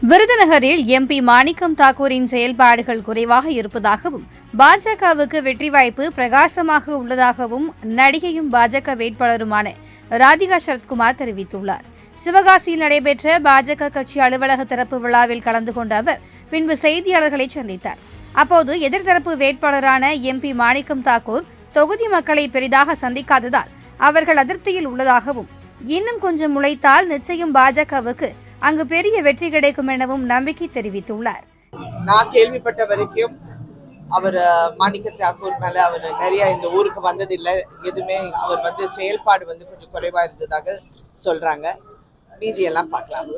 விருதுநகரில் எம்பி மாணிக்கம் தாக்கூரின் செயல்பாடுகள் குறைவாக இருப்பதாகவும் பாஜகவுக்கு வெற்றி வாய்ப்பு பிரகாசமாக உள்ளதாகவும் நடிகையும் பாஜக வேட்பாளருமான ராதிகா சரத்குமார் தெரிவித்துள்ளார். சிவகாசியில் நடைபெற்ற பாஜக கட்சி அலுவலக திறப்பு விழாவில் கலந்து கொண்ட அவர் பின்பு செய்தியாளர்களை சந்தித்தார். அப்போது எதிர்த்தரப்பு வேட்பாளரான எம்பி மாணிக்கம் தாக்கூர் தொகுதி மக்களை பெரிதாக சந்திக்காததால் அவர்கள் அதிருப்தியில் உள்ளதாகவும், இன்னும் கொஞ்சம் உழைத்தால் நிச்சயம் பாஜகவுக்கு அங்கு பெரிய வெற்றி கிடைக்கும் எனவும் நம்பிக்கை தெரிவித்துள்ளார். நான் கேள்விப்பட்ட வரைக்கும் அவர் மாணிக்க தாக்கூர் மேல அவர் நிறைய இந்த ஊருக்கு வந்ததில்லை, எதுவுமே அவர் செயல்பாடு கொஞ்சம் குறைவா இருந்ததாக சொல்றாங்க. மீதியெல்லாம் பார்க்கலாம்.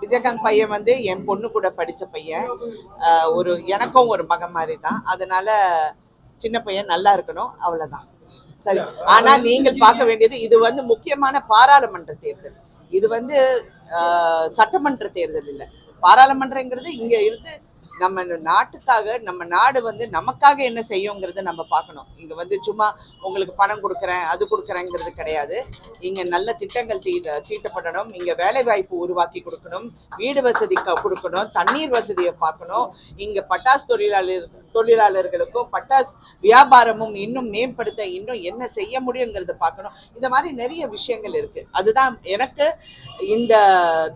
விஜயகாந்த் பையன் என் பொண்ணு கூட படிச்ச பையன், எனக்கும் ஒரு மகன் மாதிரி தான். அதனால சின்ன பையன் நல்லா இருக்கணும், அவ்வளவுதான். சரி, ஆனா நீங்கள் பார்க்க வேண்டியது இது முக்கியமான பாராளுமன்ற தேர்தல். இது சட்டமன்ற தேர்தல் இல்லை. பாராளுமன்றங்கிறது இங்க இருந்து நம்ம நாட்டுக்காக, நம்ம நாடு நமக்காக என்ன செய்யுங்கிறத நம்ம பார்க்கணும். இங்க சும்மா உங்களுக்கு பணம் கொடுக்குறேன் அது கொடுக்குறேங்கிறது கிடையாது. இங்க நல்ல திட்டங்கள் தீட்டப்படணும். இங்க வேலை வாய்ப்பு உருவாக்கி கொடுக்கணும், வீடு வசதி கொடுக்கணும், தண்ணீர் வசதியை பார்க்கணும். இங்க பட்டாசு தொழிலாளர்களுக்கும் பட்டாசு வியாபாரமும் இன்னும் மேம்படுத்த இன்னும் என்ன செய்ய முடியுங்கிறத பார்க்கணும். இந்த மாதிரி நிறைய விஷயங்கள் இருக்கு. அதுதான் எனக்கு இந்த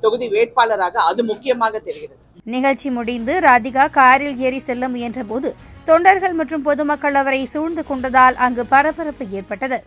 தொகுதி வேட்பாளராக அது முக்கியமாக தெரிகிறது. நிகழ்ச்சி முடிந்து ராதிகா காரில் ஏறி செல்ல முயன்ற போது தொண்டர்கள் மற்றும் பொதுமக்கள் அவரை சூழ்ந்து கொண்டதால் அங்கு பரபரப்பு ஏற்பட்டது.